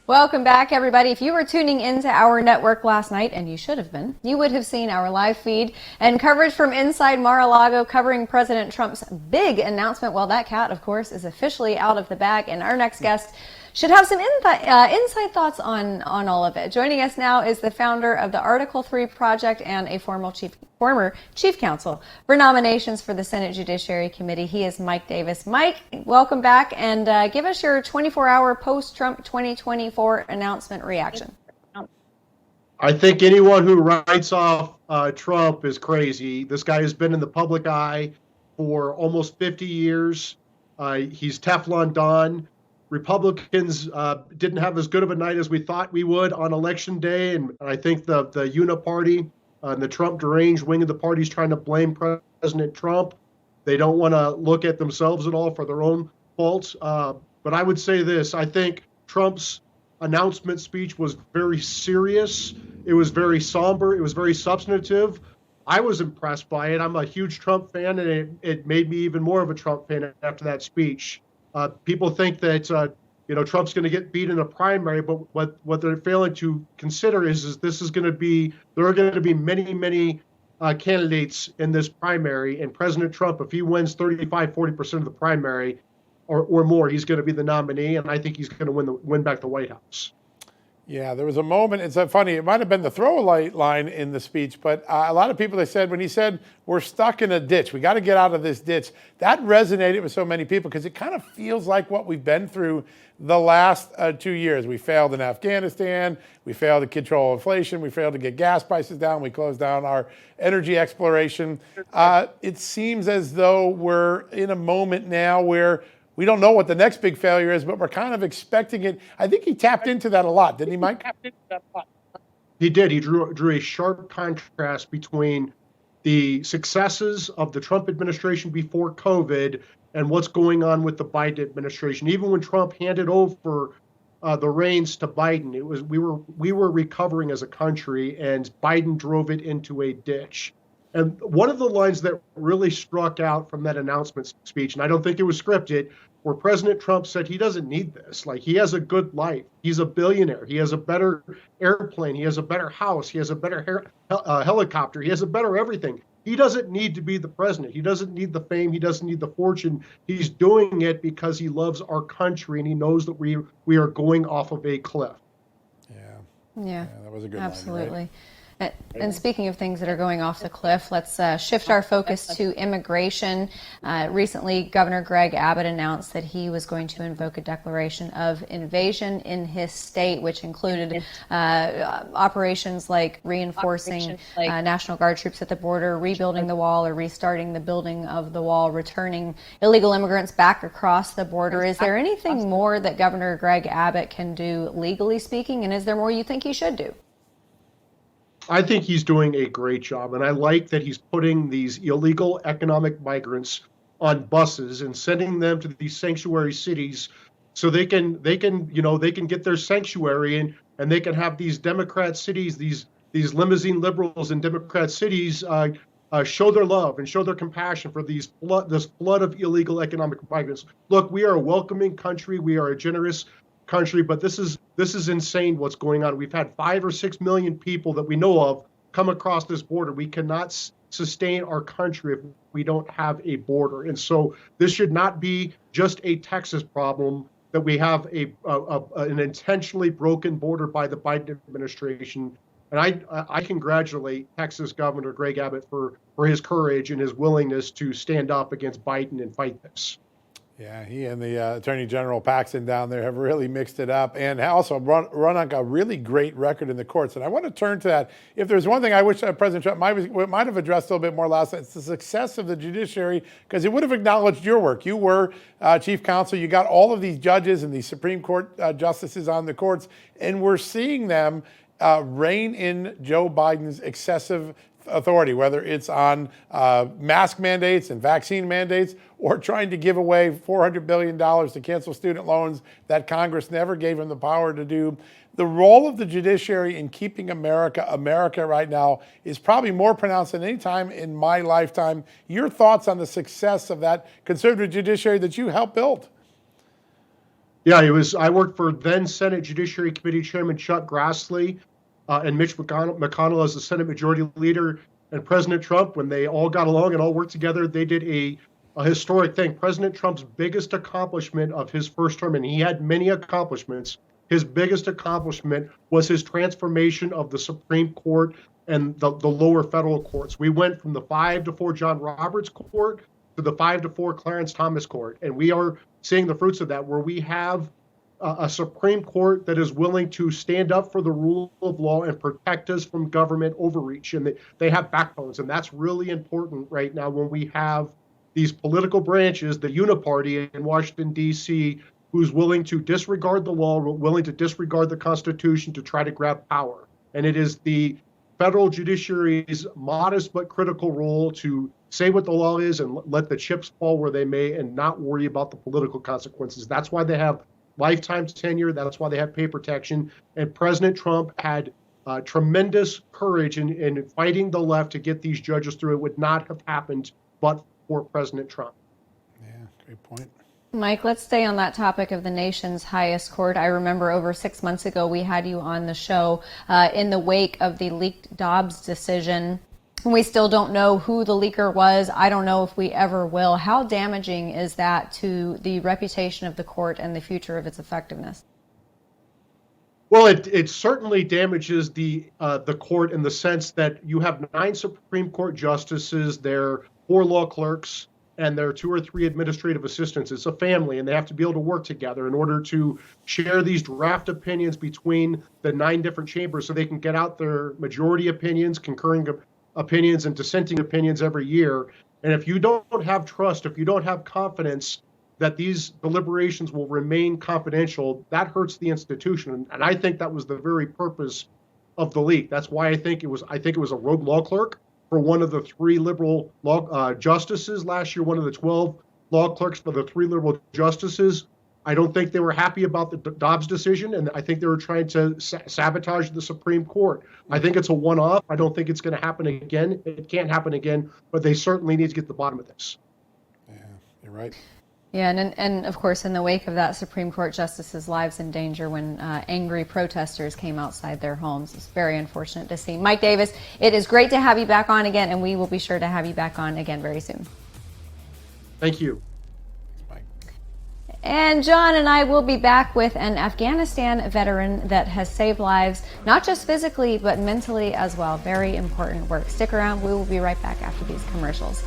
Welcome back, everybody. If you were tuning into our network last night, and you should have been, you would have seen our live feed and coverage from inside Mar-a-Lago covering President Trump's big announcement. Well, that cat, of course, is officially out of the bag, and our next guest should have some inside thoughts on all of it. Joining us now is the founder of the Article 3 Project and a former chief counsel for nominations for the Senate Judiciary Committee. He is Mike Davis. Mike, welcome back, and give us your 24-hour post-Trump 2024 announcement reaction. I think anyone who writes off Trump is crazy. This guy has been in the public eye for almost 50 years. He's Teflon Don. Republicans didn't have as good of a night as we thought we would on election day, and I think the uniparty and the Trump deranged wing of the party is trying to blame President Trump. They don't want to look at themselves at all for their own faults. But I would say this: I think Trump's announcement speech was very serious. It was very somber. It was very substantive. I was impressed by it. I'm a huge Trump fan, and it made me even more of a Trump fan after that speech. People think that Trump's going to get beat in a primary, but what they're failing to consider is there are going to be many candidates in this primary, and President Trump, if he wins 35-40% of the primary or more, he's going to be the nominee, and I think he's going to win back the White House. Yeah, there was a moment, it's funny, it might have been the throwaway line in the speech, but a lot of people, they said, when he said, we're stuck in a ditch, we got to get out of this ditch, that resonated with so many people because it kind of feels like what we've been through the last 2 years. We failed in Afghanistan, we failed to control inflation, we failed to get gas prices down, we closed down our energy exploration. It seems as though we're in a moment now where we don't know what the next big failure is, but we're kind of expecting it. I think he tapped into that a lot, didn't he, Mike? He did. He drew a sharp contrast between the successes of the Trump administration before COVID and what's going on with the Biden administration. Even when Trump handed over the reins to Biden, we were recovering as a country, and Biden drove it into a ditch. And one of the lines that really struck out from that announcement speech, and I don't think it was scripted, where President Trump said he doesn't need this. Like, he has a good life. He's a billionaire. He has a better airplane. He has a better house. He has a better helicopter. He has a better everything. He doesn't need to be the president. He doesn't need the fame. He doesn't need the fortune. He's doing it because he loves our country, and he knows that we are going off of a cliff. Yeah, that was a good absolutely. line, right? And speaking of things that are going off the cliff, let's shift our focus to immigration. Recently, Governor Greg Abbott announced that he was going to invoke a declaration of invasion in his state, which included operations like reinforcing National Guard troops at the border, rebuilding the wall or restarting the building of the wall, returning illegal immigrants back across the border. Is there anything more that Governor Greg Abbott can do, legally speaking, and is there more you think he should do? I think he's doing a great job, and I like that he's putting these illegal economic migrants on buses and sending them to these sanctuary cities so they can get their sanctuary, and they can have these Democrat cities, these limousine liberals in Democrat cities show their love and show their compassion for this flood of illegal economic migrants. Look, we are a welcoming country. We are a generous country, but this is insane what's going on. We've had 5 or 6 million people that we know of come across this border. We cannot sustain our country if we don't have a border. And so this should not be just a Texas problem, that we have an intentionally broken border by the Biden administration. And I congratulate Texas Governor Greg Abbott for his courage and his willingness to stand up against Biden and fight this. Yeah, he and the Attorney General Paxton down there have really mixed it up, and also run on a really great record in the courts. And I want to turn to that. If there's one thing I wish President Trump might have addressed a little bit more last night, it's the success of the judiciary, because he would have acknowledged your work. You were chief counsel. You got all of these judges and these Supreme Court justices on the courts, and we're seeing them rein in Joe Biden's excessive authority, whether it's on mask mandates and vaccine mandates, or trying to give away $400 billion to cancel student loans that Congress never gave him the power to do. The role of the judiciary in keeping America right now is probably more pronounced than any time in my lifetime. Your thoughts on the success of that conservative judiciary that you helped build? Yeah, it was. I worked for then Senate Judiciary Committee Chairman Chuck Grassley and Mitch McConnell as the Senate Majority Leader, and President Trump. When they all got along and all worked together, they did a historic thing. President Trump's biggest accomplishment of his first term, and he had many accomplishments, his biggest accomplishment was his transformation of the Supreme Court and the lower federal courts. We went from the 5-4 John Roberts Court to the 5-4 Clarence Thomas Court. And we are seeing the fruits of that, where we have a Supreme Court that is willing to stand up for the rule of law and protect us from government overreach. And they have backbones. And that's really important right now when we have these political branches, the uniparty in Washington, D.C., who's willing to disregard the law, willing to disregard the Constitution to try to grab power. And it is the federal judiciary's modest but critical role to say what the law is and let the chips fall where they may and not worry about the political consequences. That's why they have lifetime tenure. That's why they have pay protection. And President Trump had tremendous courage in fighting the left to get these judges through. It would not have happened but for President Trump. Yeah, great point. Mike, let's stay on that topic of the nation's highest court. I remember over 6 months ago, we had you on the show in the wake of the leaked Dobbs decision. We still don't know who the leaker was. I don't know if we ever will. How damaging is that to the reputation of the court and the future of its effectiveness? Well, it certainly damages the court in the sense that you have 9 Supreme Court justices, their 4 law clerks, and their 2 or 3 administrative assistants. It's a family, and they have to be able to work together in order to share these draft opinions between the 9 different chambers so they can get out their majority opinions, concurring opinions, and dissenting opinions every year. And if you don't have trust, if you don't have confidence that these deliberations will remain confidential, that hurts the institution. And I think that was the very purpose of the leak. That's why I think it was a rogue law clerk for one of the 3 liberal law justices last year, one of the 12 law clerks for the 3 liberal justices. I don't think they were happy about the Dobbs decision, and I think they were trying to sabotage the Supreme Court. I think it's a one-off. I don't think it's going to happen again. It can't happen again, but they certainly need to get to the bottom of this. Yeah, you're right. Yeah, and of course, in the wake of that, Supreme Court justices' lives in danger when angry protesters came outside their homes. It's very unfortunate to see. Mike Davis, it is great to have you back on again, and we will be sure to have you back on again very soon. Thank you. And John and I will be back with an Afghanistan veteran that has saved lives, not just physically, but mentally as well. Very important work. Stick around. We will be right back after these commercials.